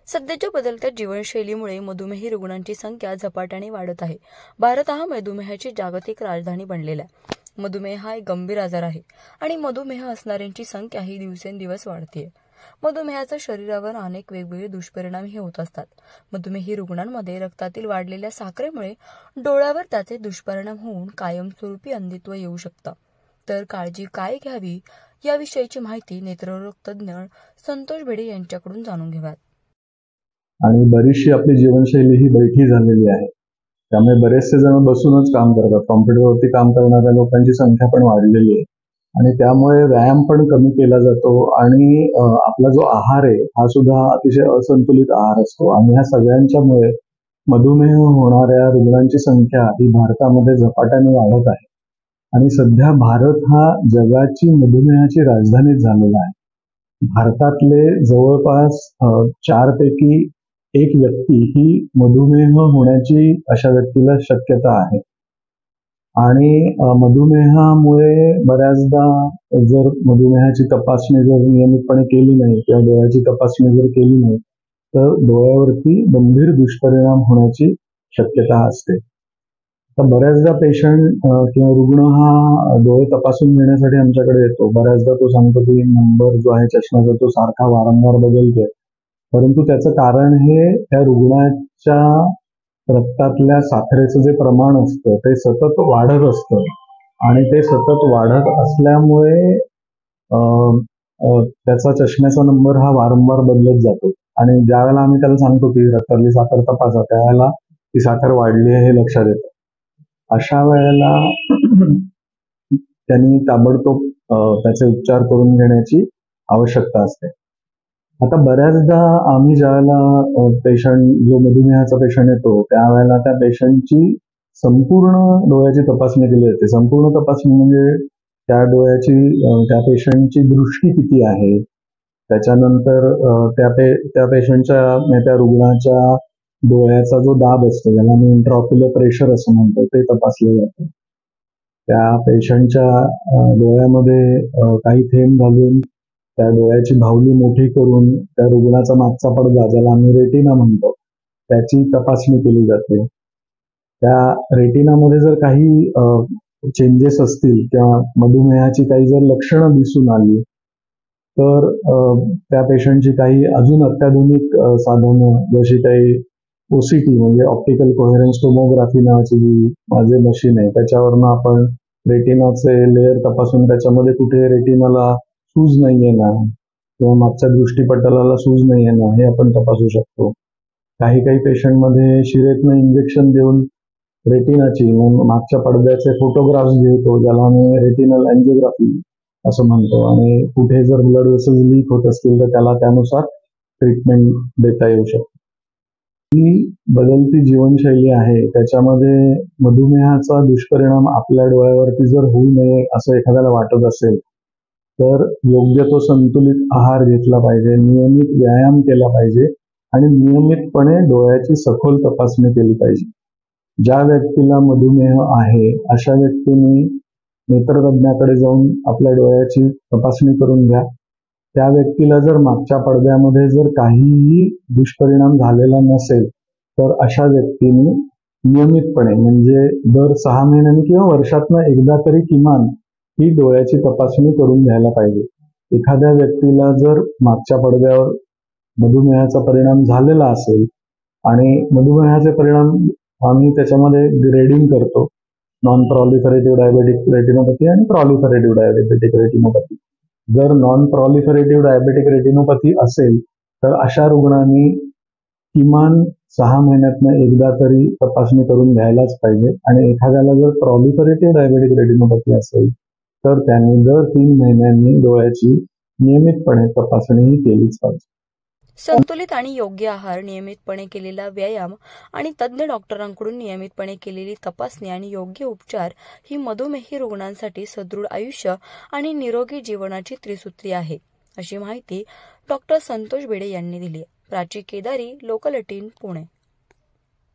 सध्याच्या बदलत्या जीवनशैलीमुळे मधुमेही रुग्णांची संख्या झपाट्याने वाढत आहे। भारत हा मधुमेहाची जागतिक राजधानी बनलेला आहे। मधुमेह हा एक गंभीर आजार आहे आणि मधुमेह असणाऱ्यांची संख्या ही दिवसेंदिवस वाढते। मधुमेहाचा शरीरावर अनेक वेगवेगळे दुष्परिणामही होत असतात। मधुमेही रुग्णांमध्ये रक्तातील वाढलेल्या साखरेमुळे डोळ्यावर त्याचे दुष्परिणाम होऊन कायमस्वरूपी अंधत्व येऊ शकतं। तर काळजी काय घ्यावी याविषयीची माहिती नेत्ररोग तज्ज्ञ संतोष भिडे यांच्याकडून जाणून घेऊयात। आणि बरीचशी आपली जीवनशैली ही बैठी झालेली आहे, त्यामुळे बरेचसे जण बसूनच काम करतात। कॉम्प्युटरवरती काम करणाऱ्या लोकांची संख्या पण वाढलेली आहे आणि त्यामुळे व्यायाम पण कमी केला जातो आणि आपला जो आहार आहे हा सुद्धा अतिशय असंतुलित आहार असतो आणि ह्या सगळ्यांच्यामुळे मधुमेह होणाऱ्या रुग्णांची संख्या ही भारतामध्ये झपाट्याने वाढत आहे आणि सध्या भारत हा जगाची मधुमेहाची राजधानीच झालेला आहे। भारतातले जवळपास 4 पैकी 1 व्यक्ती ही मधुमेह होण्याची अशा व्यक्तीला शक्यता आहे आणि मधुमेहामुळे बऱ्याचदा जर मधुमेहाची तपासणी जर नियमितपणे केली नाही किंवा डोळ्याची तपासणी जर केली नाही तर डोळ्यावरती गंभीर दुष्परिणाम होण्याची शक्यता असते। तर बऱ्याचदा पेशंट किंवा रुग्ण हा डोळे तपासून घेण्यासाठी आमच्याकडे येतो। बऱ्याचदा तो सांगतो की नंबर जो आहे चष्म्याचा तो सारखा वारंवार बदलतोय, परंतु त्याचं कारण हे त्या रुग्णाच्या रक्तातल्या साखरेचं जे प्रमाण असतं ते सतत वाढत असतं आणि ते सतत वाढत असल्यामुळे त्याचा चष्म्याचा नंबर हा वारंवार बदलत जातो आणि ज्या वेळेला आम्ही त्याला सांगतो की रक्तातली साखर तपासा त्यावेळेला ती साखर वाढली आहे हे लक्षात येतं। अशा वेळेला त्यांनी ताबडतोब त्याचे उपचार करून घेण्याची आवश्यकता असते। आता बऱ्याचदा आम्ही ज्यावेळेला पेशंट जो मधुमेहाचा पेशंट येतो त्यावेळेला त्या पेशंटची संपूर्ण डोळ्याची तपासणी केली जाते। संपूर्ण तपासणी म्हणजे त्या डोळ्याची त्या पेशंटची दृष्टी किती आहे, त्याच्यानंतर त्या पेशंटच्या त्या रुग्णाच्या डोळ्याचा जो दाब असतो ज्याला आम्ही इंट्राऑक्युलर प्रेशर असं म्हणतो ते तपासले जाते। त्या पेशंटच्या डोळ्यामध्ये काही थेंब घालून त्या डोळ्याची भावली मोठी करून त्या रुग्णाचा मागचा पडदा ज्याला आम्ही रेटिना म्हणतो त्याची तपासणी केली जाते। त्या रेटिनामध्ये जर काही चेंजेस असतील किंवा मधुमेहाची काही जर लक्षणं दिसून आली तर त्या पेशंटची काही अजून अत्याधुनिक साधनं जशी काही OCT म्हणजे ऑप्टिकल कोहेरन्स टोमोग्राफी नावाची जी माझे मशीन आहे त्याच्यावरनं आपण रेटिनाचे लेअर तपासून त्याच्यामध्ये कुठे रेटिनाला सूज नाहीये ना किंवा मागच्या दृष्टीपटलाला सूज नाहीये ना हे आपण तपासू शकतो। काही पेशंटमध्ये शिरेतनं इंजेक्शन देऊन रेटिनाची मागच्या पडद्याचे फोटोग्राफ्स घेतो ज्याला आम्ही रेटिनल अँजिओग्राफी असं म्हणतो आणि कुठे जर ब्लड वेसल्स लीक होत असतील तर त्याला त्यानुसार ट्रीटमेंट देता येऊ शकते। ही बदलती जीवनशैली आहे त्याच्यामध्ये मधुमेहाचा दुष्परिणाम आपल्या डोळ्यावरती जर होऊ नये असं एखाद्याला वाटत असेल तर योग्य तो संतुलित आहार घेतला पाहिजे, नियमित व्यायाम केला पाहिजे आणि नियमितपणे डोळ्याची सखोल तपासणी केली पाहिजे। ज्या व्यक्तीला मधुमेह आहे अशा व्यक्तीने नेत्रतज्ञाकडे जाऊन आपल्या डोळ्याची तपासणी करून घ्या। त्या व्यक्तीला जर मागच्या पडद्यामध्ये जर काहीही दुष्परिणाम झालेला नसेल तर अशा व्यक्तीने नियमितपणे म्हणजे दर 6 महिन्यांनी किंवा वर्षातनं एकदा तरी किमान ही डोळ्याची तपासणी करून घ्यायला पाहिजे। एखाद्या व्यक्तीला जर मागच्या पडद्यावर मधुमेहाचा परिणाम झालेला असेल आणि मधुमेहाचे परिणाम आम्ही त्याच्यामध्ये ग्रेडिंग करतो, नॉन प्रॉलिफरेटिव्ह डायबेटिक रेटिनोपॅथी आणि प्रॉलिफरेटिव्ह डायबेटिक रेटिनोपॅथी। जर नॉन प्रॉलिफरेटिव्ह डायबेटिक रेटिनोपॅथी असेल तर अशा रुग्णांनी किमान 6 महिन्यातनं एकदा तरी तपासणी करून घ्यायलाच पाहिजे आणि एखाद्याला जर प्रॉलिफरेटिव्ह डायबेटिक रेटिनोपॅथी असेल तर त्यांनी दर 3 महिन्यांनी डोळ्याची नियमितपणे तपासणी केलीच पाहिजे। संतुलित आणि योग्य आहार, नियमितपणे केलेला व्यायाम आणि तज्ज्ञ डॉक्टरांकडून नियमितपणे केलेली तपासणी आणि योग्य उपचार ही मधुमेही रुग्णांसाठी सदृढ आयुष्य आणि निरोगी जीवनाची त्रिसूत्री आहे, अशी माहिती डॉक्टर संतोष भिडे यांनी दिली। प्राची केदारी, लोकल 18, पुणे।